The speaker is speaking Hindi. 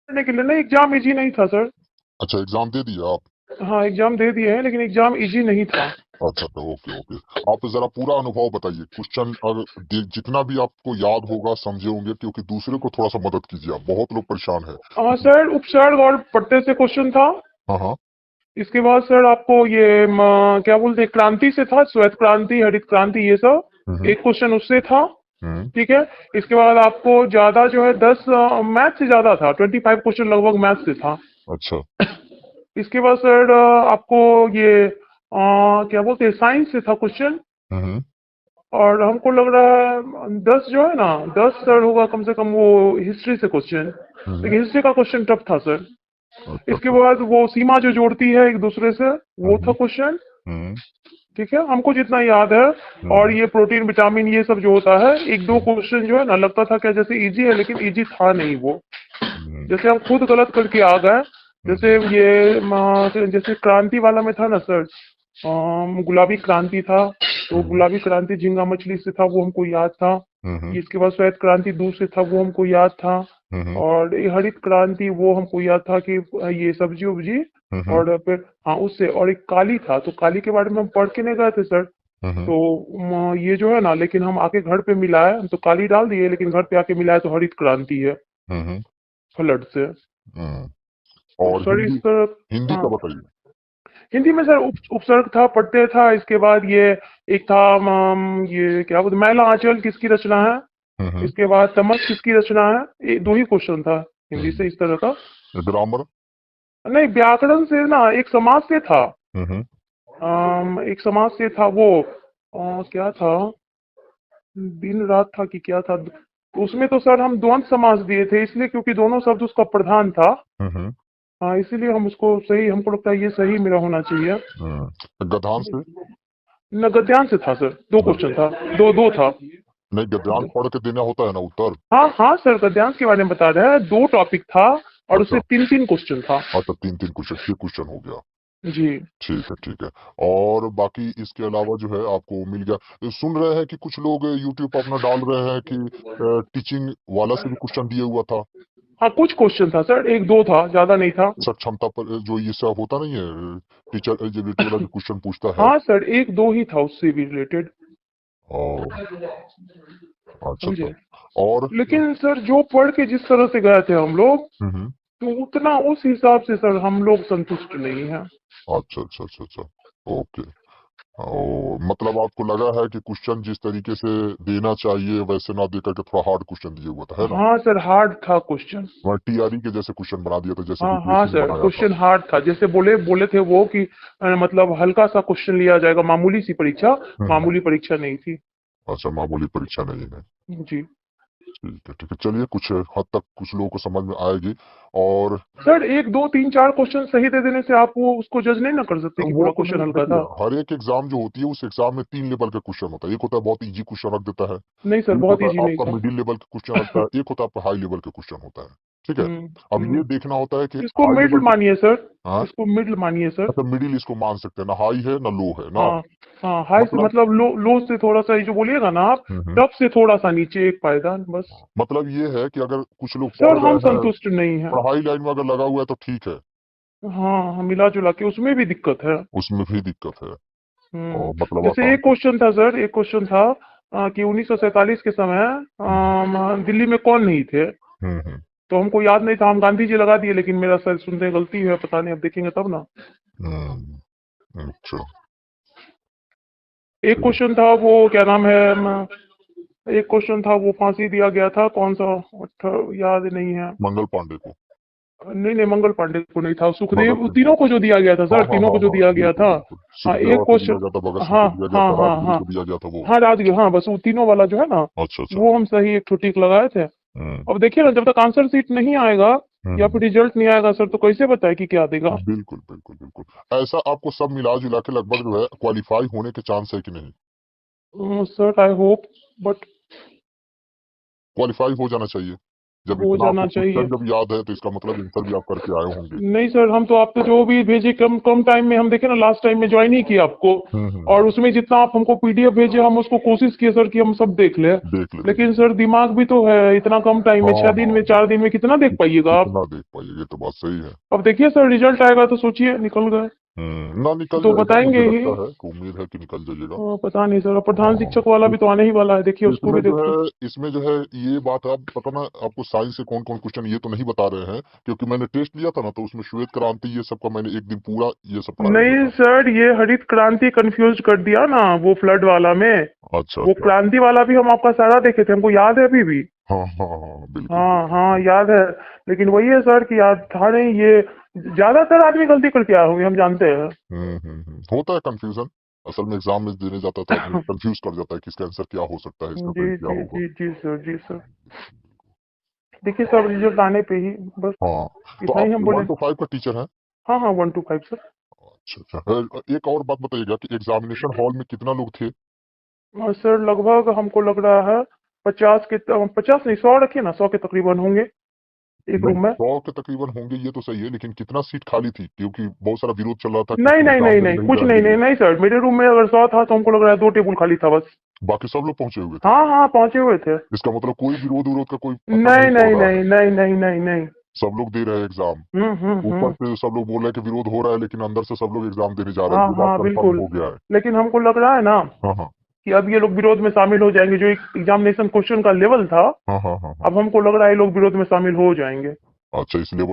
करने के लिए ना, एग्जाम इजी नहीं था सर। अच्छा, एग्जाम दे दिया आप? हाँ एग्जाम दे दिए हैं, लेकिन एग्जाम इजी नहीं था। अच्छा अच्छा, ओके ओके। आप जरा पूरा अनुभव बताइए, क्वेश्चन और जितना भी आपको याद होगा समझे होंगे, क्योंकि दूसरे को थोड़ा सा मदद कीजिए, आप बहुत लोग परेशान है। हाँ सर, उपसर्ग और पट्टे से क्वेश्चन था। हाँ हाँ। इसके बाद सर आपको ये क्या बोलते हैं, क्रांति से था, श्वेत क्रांति, हरित क्रांति, ये सब हम्म एक क्वेश्चन उससे था। हम्म। ठीक है। इसके बाद आपको ज्यादा जो है 10 मैथ से ज्यादा था, 25 क्वेश्चन लगभग मैथ से था। अच्छा। इसके बाद सर आपको ये क्या बोलते हैं, साइंस से था क्वेश्चन। हम्म और हमको लग रहा है 10 जो है ना, 10 सर होगा कम से कम वो हिस्ट्री से क्वेश्चन। हम्म। लेकिन हिस्ट्री का क्वेश्चन टफ था सर। अच्छा इसके अच्छा। बाद वो सीमा जो जोड़ती है एक दूसरे से, वो था हम्म क्वेश्चन। हम्म ठीक है, हमको जितना याद है। और हम्म ये प्रोटीन विटामिन ये सब जो होता है, एक दो हम्म क्वेश्चन जो है ना, लगता था क्या जैसे इजी है, लेकिन इजी था नहीं वो। हम्म जैसे हम खुद गलत करके आ गए। जैसे हम्म ये जैसे क्रांति वाला में था ना सर, गुलाबी क्रांति था। तो हम्म गुलाबी क्रांति झींगा मछली से था, वो हमको याद था। हम्म इसके बाद श्वेत क्रांति दूध से था, वो हमको याद था। हम्म और ये हरित क्रांति वो हमको याद था कि ये सब्जी उब्जी। हम्म और फिर हाँ उससे, और एक काली था, तो काली के बारे में हम पढ़ के नहीं गए थे सर। हम्म तो ये जो है ना, लेकिन हम आके घर पे मिलाए, हम तो काली डाल दिए, लेकिन घर पे आके मिलाए तो हरित क्रांति है, हम्म फ्लड से। हम्म। तो और सर इस हिंदी, पर हिंदी हाँ, का बताइए। हिंदी में सर उपसर्ग था, पट्टे था। इसके बाद ये एक था ये क्या बोलते, मैला आंचल किसकी रचना है। हम्म इसके बाद तमस किसकी रचना है। ये दो ही क्वेश्चन था हिंदी से इस तरह का। ग्रामर। नहीं, व्याकरण से ना एक समाज से था। हम्म एक समाज से था वो, क्या था, दिन रात था कि क्या था। उसमें तो सर हम द्वंद समास दिए थे, इसलिए क्योंकि दोनों शब्द उसका प्रधान था। हम्म हाँ इसीलिए हम उसको सही, हमको लगता है ये सही मेरा होना चाहिए। गधान से। न गद्यांश से था सर, दो गद, क्वेश्चन था। दो दो था। नहीं, गद्यांश पढ़ के देना होता है ना उत्तर। हाँ हाँ सर, गद्यांश के बारे में बता रहे हैं, दो टॉपिक था। और उससे अच्छा तीन तीन क्वेश्चन था। अच्छा, तीन तीन क्वेश्चन, 6 क्वेश्चन हो गया। जी। ठीक है ठीक है। और बाकी इसके अलावा जो है आपको मिल गया, सुन रहे हैं कि कुछ लोग यूट्यूब पर अपना डाल रहे हैं कि टीचिंग वाला से भी क्वेश्चन दिया हुआ था। हाँ कुछ क्वेश्चन था सर, एक दो था, ज्यादा नहीं था। सर क्षमता पर जो ये सब होता नहीं है, टीचर एलिजिबिलिटी वाला जो क्वेश्चन पूछता है। हाँ सर, एक दो ही था उससे भी रिलेटेड। और अच्छा अच्छा। समझे। और लेकिन सर जो पढ़ के जिस तरह से गए थे हम लोग, हम्म। तो उतना उस हिसाब से सर हम लोग संतुष्ट नहीं हैं। अच्छा अच्छा अच्छा अच्छा। ओके। और मतलब आपको लगा है कि क्वेश्चन जिस तरीके से देना चाहिए वैसे ना दे करके थोड़ा हार्ड क्वेश्चन दिया हुआ था, है ना? हाँ सर, हार्ड था क्वेश्चन। वहाँ टीआरई के जैसे क्वेश्चन बना दिया था, जैसे हाँ हाँ यूपीएससी ने सर, बनाया था। क्वेश्चन हार्ड था, जैसे बोले बोले थे वो कि मतलब हल्का सा क्वेश्चन लिया जाएगा, मामूली सी परीक्षा। हम्म। मामूली परीक्षा नहीं थी। अच्छा, मामूली परीक्षा नहीं है। जी। ठीक है ठीक है, चलिए कुछ हद तक कुछ लोगों को समझ में आएगी। और सर एक दो तीन चार क्वेश्चन सही दे देने से आप वो उसको जज नहीं ना कर सकते कि वो पूरा तो क्वेश्चन नहीं, हल्का देखिए था। हर एक एग्जाम जो होती है उस एग्जाम में 3 लेवल का क्वेश्चन होता है। एक होता है बहुत इजी क्वेश्चन रख देता है, नहीं सर, एक बहुत होता इजी है नहीं आपका था। मिडिल लेवल का क्वेश्चन रखता है, एक होता है आपका हाई लेवल का क्वेश्चन होता है। ठीक है। अब हम्म। ये देखना होता है कि इसको हाई मिडिल लेवल के। मानिए सर। हाँ। इसको मिडिल मानिए सर। अच्छा, मिडिल इसको मान सकते हैं ना, हाई है ना लो है ना? हाँ हाँ, हाई से मतलब मतलब लो, लो से थोड़ा सा, ये जो बोलिएगा ना आप, हम्म। टफ से थोड़ा सा नीचे एक पायदान बस। मतलब ये है कि अगर कुछ लोग पढ़ सर रहे हम हैं, संतुष्ट नहीं हैं। पढ़ाई लाइन में अगर लगा हुआ है तो ठीक है, हाँ, मिला जुला के उसमें भी दिक्कत है। उसमें भी दिक्कत है। और मतलब जैसे आसान। एक क्वेश्चन था सर, एक क्वेश्चन था कि 1947 के समय हम्म दिल्ली में कौन नहीं थे। हम्म। तो हमको याद नहीं था, हम गांधी जी लगा दिए, लेकिन मेरा सर सुनते गलती है, पता नहीं, अब देखेंगे तब ना। अच्छा। एक क्वेश्चन था वो क्या नाम है, एक क्वेश्चन था वो फांसी दिया गया था कौन सा, याद नहीं है। मंगल पांडे को। नहीं नहीं, मंगल पांडे को नहीं था, भगत सुखदेव, सिंह को। तीनों को जो दिया गया था हाँ सर, हाँ तीनों हाँ को जो हाँ, दिया गया बिल्कुल था। बिल्कुल। हाँ एक सुखदेवा को दिया क्वेश्चन। गया था, भगत सिंह हाँ को दिया गया हाँ था, हाँ राजगुरु हाँ। को दिया गया था वो। हाँ राजगीर, हाँ बस वो तीनों वाला जो है ना, अच्छा अच्छा। वो हम सही एक ठो टिक लगाए थे। हम्म अब देखिए ना, जब तक आंसर सीट नहीं आएगा या हम्म। फिर रिजल्ट नहीं आएगा सर, तो कैसे बताए कि क्या देगा। बिल्कुल बिल्कुल बिल्कुल। ऐसा आपको सब मिला जुला के लगभग जो है क्वालिफाई होने के चांस है कि नहीं? Sir I hope, but qualify हो जाना चाहिए। जब हो इतना जाना आपको चाहिए। क्वेश्चन जब याद है तो इसका मतलब आंसर भी आप करके आए होंगे। नहीं सर, हम तो आप तो जो भी भेजे कम कम टाइम में, हम देखे ना लास्ट टाइम में ज्वाइन ही किया आपको, हम्म। और उसमें जितना आप हमको पीडीएफ भेजे हम उसको कोशिश किए सर कि हम सब देख ले, देख लेते लेकिन थे। सर दिमाग भी तो है, इतना कम टाइम में, हाँ 6 दिन हाँ। में 4 दिन में कितना देख पाइएगा आप। कितना देख पाइए, ये तो बात सही है। अब देखिए सर, रिजल्ट आएगा तो सोचिए, निकल गए ना निकल तो जाएगा, बताएंगे मुझे ही। लगता है कि उम्मीद है कि निकल जाइएगा। पता नहीं सर, और प्रधान हाँ। शिक्षक वाला भी तो आने ही वाला है, देखिए उसको इसमें भी जो देखते हैं। है इसमें जो है ये बात आप पता ना, आपको साइंस से कौन कौन क्वेश्चन ये तो नहीं बता रहे हैं, क्योंकि मैंने टेस्ट लिया था ना, तो उसमें श्वेत क्रांति ये सब का मैंने एक दिन पूरा ये सब पढ़ाया हुआ नहीं था। सर, ये हरित क्रांति कंफ्यूज कर दिया ना वो फ्लड वाला में। अच्छा वो अच्छा। क्रांति वाला भी हम आपका सारा देखे थे, हमको याद है अभी भी। हाँ हाँ हाँ, बिल्कुल हाँ बिल्कुल। हाँ याद है। लेकिन वही है सर कि याद था नहीं ये, ज्यादातर आदमी गलती करके आए होंगे, हम जानते हैं। होता है कंफ्यूजन। असल में एग्जाम में देने जाता है तो आदमी कंफ्यूज कर जाता है कि इसका आंसर क्या हो सकता है, इसका जी सही क्या जी होगा। जी जी सर, जी सर। देखिए सब रिजल्ट आने पे ही बस हाँ। तो इतना आप ही हम बोले। 1 to 5 का टीचर हैं? हाँ हाँ, 1 to 5 सर। अच्छा अच्छा। एक और बात बताइएगा कि एग्जामिनेशन हॉल में कितना लोग थे? और सर लगभग हमको लग रहा है 50 के, 50 नहीं, 100 रखिए ना, 100 के तकरीबन होंगे एक नहीं, रूम में। 100 के तकरीबन होंगे ये तो सही है, लेकिन कितना सीट खाली थी, क्योंकि बहुत सारा विरोध चल रहा था कि नहीं नहीं एग्जाम नहीं देने नहीं, नहीं कुछ नहीं जाएंगे नहीं लोग। नहीं सर, मेरे रूम में अगर 100 था तो हमको लग रहा है 2 टेबल खाली था बस। बाकी सब लोग पहुंचे हुए थे। हाँ हाँ, पहुंचे हुए थे। इसका मतलब कोई विरोध विरोध का कोई असर नहीं नहीं पड़ नहीं रहा नहीं है। नहीं नहीं नहीं नहीं। सब लोग दे रहे हैं एग्जाम। ऊपर हम्म। से सब लोग बोल रहे हैं कि विरोध हो रहा है, लेकिन अंदर से सब लोग एग्जाम देने जा रहे हाँ हैं, ये बात हाँ कंफर्म बिल्कुल। हो गया है। लेकिन हमको लग रहा है ना हाँ हाँ कि अब ये लोग विरोध में शामिल हो जाएंगे, जो एक एग्जामिनेशन क्वेश्चन का लेवल था, हाँ हाँ हाँ हाँ। अब हमको लग रहा है ये लोग विरोध में शामिल हो जाएंगे। अच्छा, इसलिए